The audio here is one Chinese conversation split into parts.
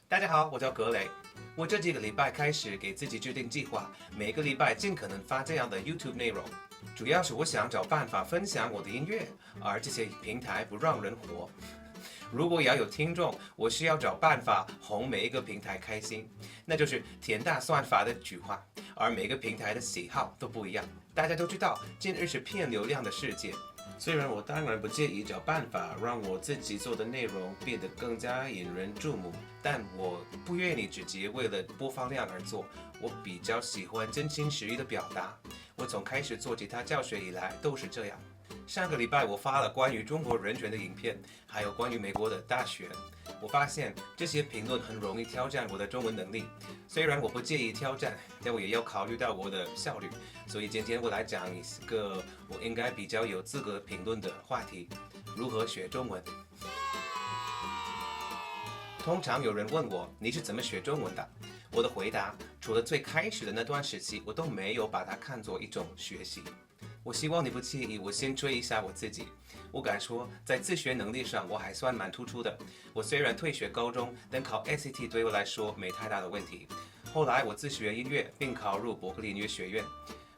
大家好，我叫格雷。我这几个礼拜开始给自己制定计划，每个礼拜尽可能发这样的 YouTube 内容。主要是我想找办法分享我的音乐，而这些平台不让人活。如果要有听众，我需要找办法哄每一个平台开心，那就是田大算法的举话。而每个平台的喜好都不一样。大家都知道，近日是骗流量的世界。虽然我当然不介意找办法让我自己做的内容变得更加引人注目，但我不愿意直接为了播放量而做。我比较喜欢真心实意的表达。我从开始做吉他教学以来都是这样。上个礼拜我发了关于中国人权的影片，还有关于美国的大选。我发现这些评论很容易挑战我的中文能力。虽然我不介意挑战，但我也要考虑到我的效率。所以今天我来讲一个我应该比较有资格评论的话题：如何学中文。通常有人问我你是怎么学中文的？我的回答，除了最开始的那段时期，我都没有把它看作一种学习。我希望你不介意，我先吹一下我自己。我敢说，在自学能力上我还算蛮突出的。我虽然退学高中，但考 SAT 对我来说没太大的问题。后来我自学音乐，并考入伯克利音乐学院。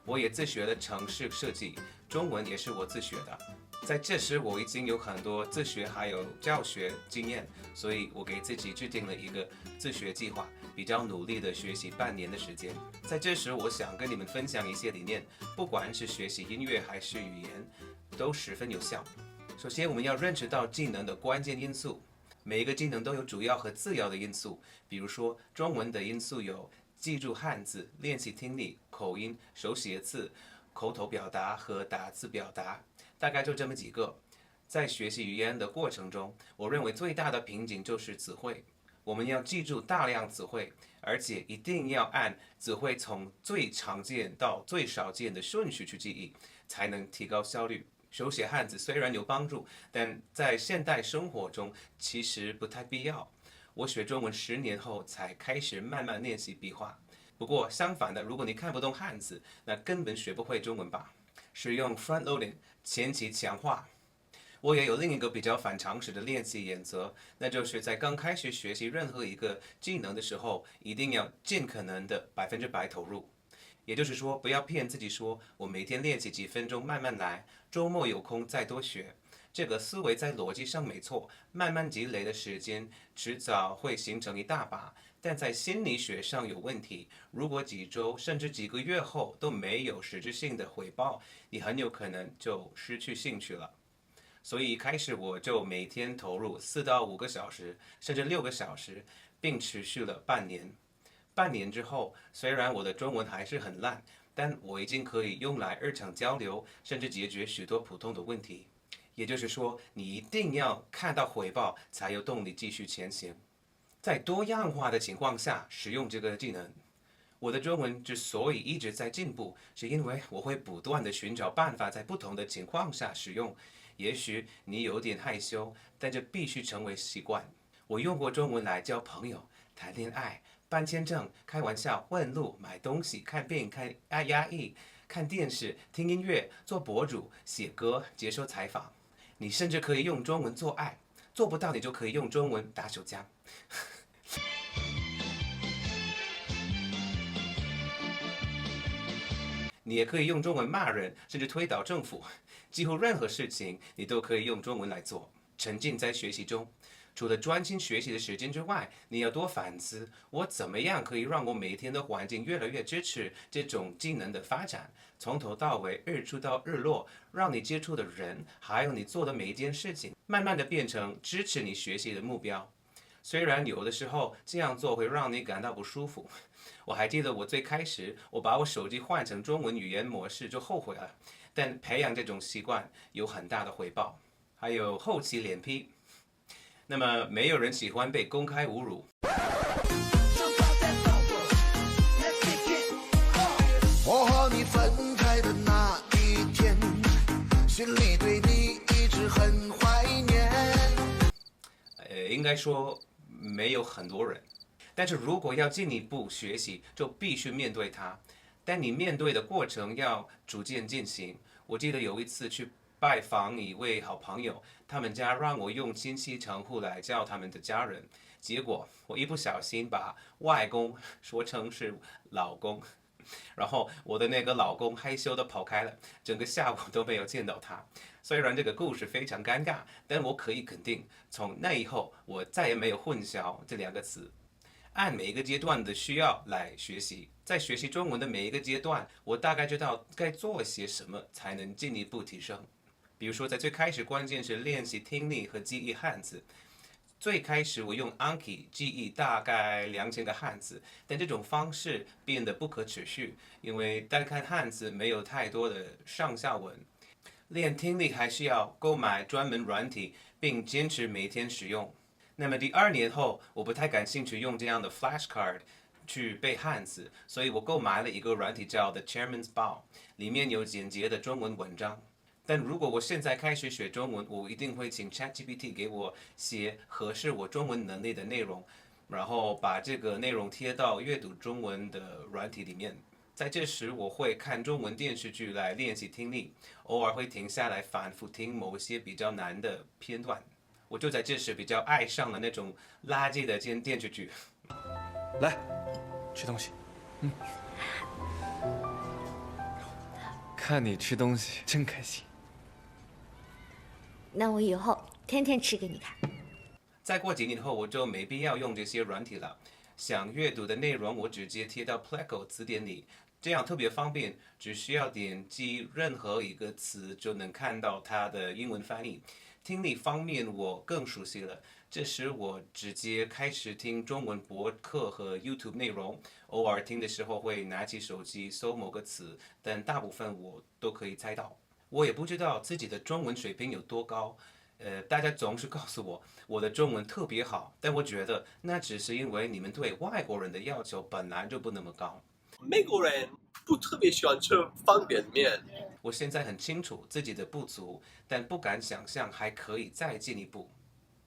我也自学了程式设计，中文也是我自学的。在这时，我已经有很多自学还有教学经验，所以我给自己制定了一个自学计划，比较努力的学习半年的时间。在这时，我想跟你们分享一些理念，不管是学习音乐还是语言，都十分有效。首先，我们要认识到技能的关键因素。每一个技能都有主要和次要的因素，比如说中文的因素有记住汉字、练习听力、口音、手写字、口头表达和打字表达，大概就这么几个。在学习语言的过程中，我认为最大的瓶颈就是词汇。我们要记住大量词汇，而且一定要按词汇从最常见到最少见的顺序去记忆，才能提高效率。手写汉字虽然有帮助，但在现代生活中其实不太必要。我学中文10年后才开始慢慢练习笔画。不过相反的，如果你看不懂汉字，那根本学不会中文吧。使用 front loading 前期强化。我也有另一个比较反常识的练习原则，那就是在刚开始学习任何一个技能的时候，一定要尽可能的100%投入。也就是说，不要骗自己说我每天练习几分钟，慢慢来，周末有空再多学。这个思维在逻辑上没错，慢慢积累的时间迟早会形成一大把，但在心理学上有问题。如果几周甚至几个月后都没有实质性的回报，你很有可能就失去兴趣了。所以一开始我就每天投入4到5个小时，甚至6个小时，并持续了半年。半年之后，虽然我的中文还是很烂，但我已经可以用来日常交流，甚至解决许多普通的问题。也就是说，你一定要看到回报，才有动力继续前行。在多样化的情况下使用这个技能。我的中文之所以一直在进步，是因为我会不断地寻找办法，在不同的情况下使用。也许你有点害羞，但这必须成为习惯。我用过中文来交朋友、谈恋爱、办签证、开玩笑、问路、买东西、看电影、看压抑、看电视、听音乐、做博主、写歌、接受采访。你甚至可以用中文做爱，做不到你就可以用中文打手枪。你也可以用中文骂人，甚至推倒政府。几乎任何事情你都可以用中文来做。沉浸在学习中，除了专心学习的时间之外，你要多反思，我怎么样可以让我每天的环境越来越支持这种技能的发展，从头到尾，日出到日落，让你接触的人，还有你做的每一件事情，慢慢的变成支持你学习的目标。虽然有的时候这样做会让你感到不舒服。我还记得我最开始，我把我手机换成中文语言模式就后悔了，但培养这种习惯有很大的回报。还有厚起脸皮。那么没有人喜欢被公开侮辱。我和你分开的那一天，心里对你一直很怀念。应该说没有很多人，但是如果要进一步学习，就必须面对它。但你面对的过程要逐渐进行。我记得有一次去拜访一位好朋友，他们家让我用亲戚称呼来叫他们的家人。结果我一不小心把外公说成是老公，然后我的那个老公害羞的跑开了，整个下午都没有见到他。虽然这个故事非常尴尬，但我可以肯定，从那以后我再也没有混淆这两个词。按每一个阶段的需要来学习，在学习中文的每一个阶段，我大概知道该做些什么才能进一步提升。比如说，在最开始，关键是练习听力和记忆汉字。最开始我用 Anki 记忆大概2000个汉字，但这种方式变得不可持续，因为单看汉字没有太多的上下文。练听力还需要购买专门软体，并坚持每天使用。那么第2年后，我不太感兴趣用这样的 flashcard 去背汉字，所以我购买了一个软体叫 The Chairman's Bow， 里面有简洁的中文文章。但如果我现在开始学中文，我一定会请 ChatGPT 给我写合适我中文能力的内容，然后把这个内容贴到阅读中文的软体里面。在这时，我会看中文电视剧来练习听力，偶尔会停下来反复听某些比较难的片段。我就在这时比较爱上了那种垃圾的电视剧。来，吃东西。看你吃东西真开心。那我以后天天吃给你看。再过几年后，我就没必要用这些软体了。想阅读的内容，我直接贴到 Pleco 词典里，这样特别方便，只需要点击任何一个词就能看到它的英文翻译。听力方面我更熟悉了，这时我直接开始听中文博客和 YouTube 内容，偶尔听的时候会拿起手机搜某个词，但大部分我都可以猜到。我也不知道自己的中文水平有多高，大家总是告诉我我的中文特别好，但我觉得那只是因为你们对外国人的要求本来就不那么高。美国人不特别喜欢吃方便面。我现在很清楚自己的不足，但不敢想象还可以再进一步。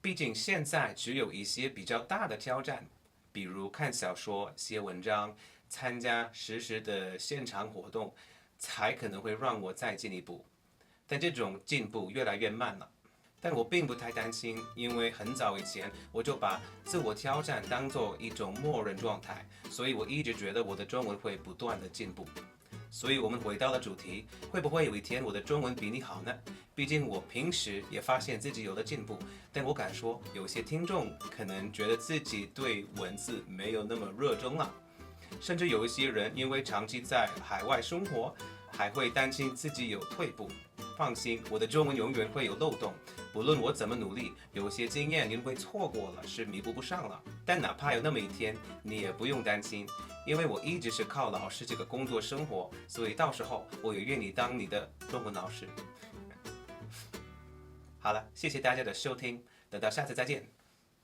毕竟现在只有一些比较大的挑战，比如看小说、写文章、参加实时的现场活动，才可能会让我再进一步。但这种进步越来越慢了。但我并不太担心，因为很早以前我就把自我挑战当做一种默认状态，所以我一直觉得我的中文会不断的进步。所以我们回到了主题，会不会有一天我的中文比你好呢？毕竟我平时也发现自己有了进步，但我敢说，有些听众可能觉得自己对文字没有那么热衷了，甚至有一些人因为长期在海外生活，还会担心自己有退步。放心，我的中文永远会有漏洞，不论我怎么努力，有些经验因为错过了是弥补不上了。但哪怕有那么一天，你也不用担心，因为我一直是靠老师这个工作生活，所以到时候我也愿意当你的中文老师。好了，谢谢大家的收听，等到下次再见。